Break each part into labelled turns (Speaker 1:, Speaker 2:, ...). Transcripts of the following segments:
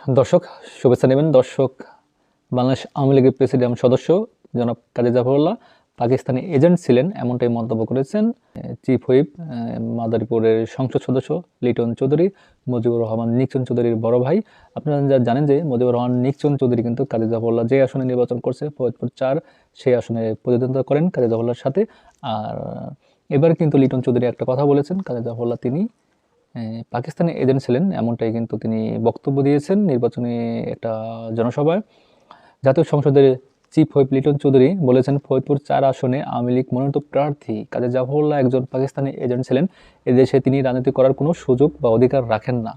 Speaker 1: দর্শক শুভেচ্ছা নেবেন। দর্শক, বাংলাদেশ আওয়ামী লীগের প্রেসিডিয়াম সদস্য জনাব কাজী জাফরুল্লাহ পাকিস্তানি এজেন্ট ছিলেন, এমনটাই মন্তব্য করেছেন চিফ হুইপ মাদারীপুরের সংসদ সদস্য লিটন চৌধুরী, মুজিবুর রহমান নিকচন চৌধুরীর বড় ভাই। আপনারা যা জানেন যে মুজিবুর রহমান নিকচন চৌধুরী কিন্তু কাজী জাফরুল্লাহ যে আসনে নির্বাচন করছে ফরিদপুর ৪, সেই আসনে প্রতিদ্বন্দ্বিতা করেন কাজী জাফরুল্লাহর সাথে। আর এবার কিন্তু লিটন চৌধুরী একটা কথা বলেছেন, কাজী জাফরুল্লাহ তিনি পাকিস্তানি এজেন্ট ছিলেন, এমনটাই কিন্তু তিনি বক্তব্য দিয়েছেন নির্বাচনী একটা জনসভায়। জাতীয় সংসদের চিফ হুইপ লিটন চৌধুরী বলেছেন, ফরিদপুর ৪ আসনে আওয়ামী লীগ মনোনীত প্রার্থী কাজী জাফরুল্লাহ একজন পাকিস্তানি এজেন্ট ছিলেন। এদেশে তিনি রাজনীতি করার কোনো সুযোগ বা অধিকার রাখেন না।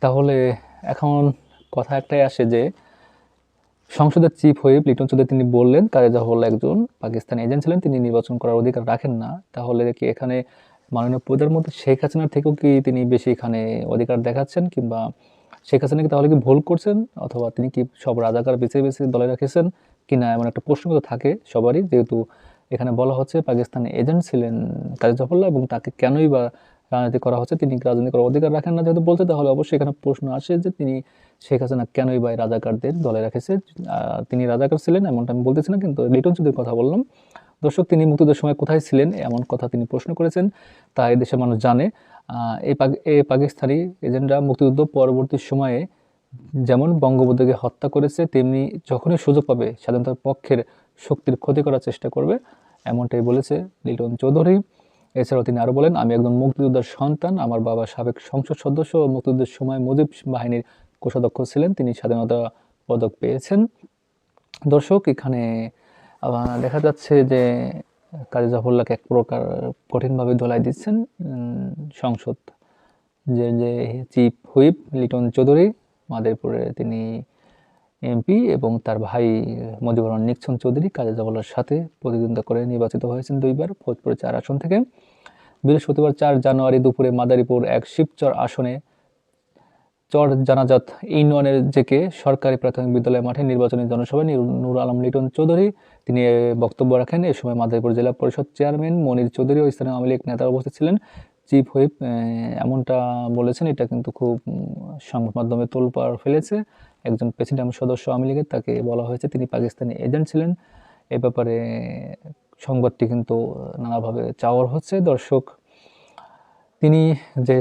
Speaker 1: তাহলে এখন কথা একটাই আসে যে সংসদের চিফ হুইপ লিটন চৌধুরী তিনি বললেন কাজী জাফরুল্লাহ একজন পাকিস্তানি এজেন্ট ছিলেন, তিনি নির্বাচন করার অধিকার রাখেন না। তাহলে কি এখানে মাননীয় প্রধানমন্ত্রী শেখ হাসিনার থেকেও কি তিনি বেশি এখানে অধিকার দেখাচ্ছেন, কিংবা শেখ হাসিনা কি তাহলে কি ভুল করছেন, অথবা তিনি কি সব রাজাকার বেছে বেছে দলে রেখেছেন কিনা, এমন একটা প্রশ্ন তো থাকে সবারই। যেহেতু এখানে বলা হচ্ছে পাকিস্তানি এজেন্ট ছিলেন কাজী জাফরুল্লাহ এবং তাকে কেনই বা রাজনীতি করা হচ্ছে, তিনি রাজনীতি করার অধিকার রাখেন না যেহেতু বলছে, তাহলে অবশ্যই এখানে প্রশ্ন আসে যে তিনি শেখ হাসিনা কেনই বা রাজাকারদের দলে রেখেছে। তিনি রাজাকার ছিলেন এমনটা আমি বলতেছি না, কিন্তু লিটন চৌধুরীর কথা বললাম। দর্শক, তিনি মুক্তিযুদ্ধের সময় কোথায় ছিলেন এমন কথা তিনি প্রশ্ন করেছেন, তা এই দেশের মানুষ জানে। এই পাকিস্তানি এজেন্টরা মুক্তিযুদ্ধ পরবর্তী সময়ে যেমন বঙ্গবন্ধুকে হত্যা করেছে, তেমনি যখনই সুযোগ পাবে স্বাধীনতার পক্ষের শক্তির ক্ষতি করার চেষ্টা করবে, এমনটাই বলেছে লিটন চৌধুরী। এছাড়াও তিনি আরও বলেন, আমি একজন মুক্তিযোদ্ধার সন্তান, আমার বাবা সাবেক সংসদ সদস্য ও মুক্তিযুদ্ধের সময় মুজিব বাহিনীর কোষাধ্যক্ষ ছিলেন, তিনি স্বাধীনতা পদক পেয়েছেন। দর্শক, এখানে দেখা যাচ্ছে যে কাজী জাফরুল্লাহকে এক প্রকার কঠিনভাবে ধোলাই দিচ্ছেন সংসদ যে চিফ হুইপ লিটন চৌধুরী, মাদারীপুরে তিনি এমপি, এবং তার ভাই মুজিবুর রহমান নিকচন চৌধুরী কাজী জাফরুল্লাহর সাথে প্রতিদ্বন্দ্বিতা করে নির্বাচিত হয়েছেন 2বার ফরিদপুর ৪ আসন থেকে। বৃহস্পতিবার ৪ জানুয়ারি দুপুরে মাদারীপুর ১ শিবচর আসনে চর জানাজাত ইউনিয়নের জেকে সরকারি প্রাথমিক বিদ্যালয় মাঠে নির্বাচনী জনসভায় নূর আলম লিটন চৌধুরী তিনি বক্তব্য রাখেন। এ সময় মাদারীপুর জেলা পরিষদ চেয়ারম্যান মনির চৌধুরী ও স্থানীয় আওয়ামী লীগ নেতারা উপস্থিত ছিলেন। চিফ হুইপ এমনটা বলেছেন, এটা কিন্তু খুব সংবাদ মাধ্যমে তোলপাড় ফেলেছে। একজন প্রেসিডিয়াম সদস্য আওয়ামী লীগের, তাকে বলা হয়েছে তিনি পাকিস্তানি এজেন্ট ছিলেন। এ ব্যাপারে সংবাদটি কিন্তু নানাভাবে চাওয়ার হচ্ছে। দর্শক, তিনি যে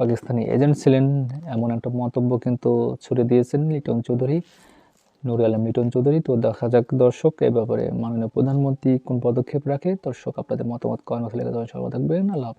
Speaker 1: পাকিস্তানি এজেন্ট ছিলেন এমন একটা মন্তব্য কিন্তু ছুড়ে দিয়েছেন লিটন চৌধুরী, নূর আলম লিটন চৌধুরী। তো দেখা যাক দর্শক, এ ব্যাপারে মাননীয় প্রধানমন্ত্রী কোন পদক্ষেপ রাখে। দর্শক, আপনাদের মতামত কমেন্ট বক্সে লিখে দেওয়ার সবাই থাকবেন। আল্লাহ হাফেজ।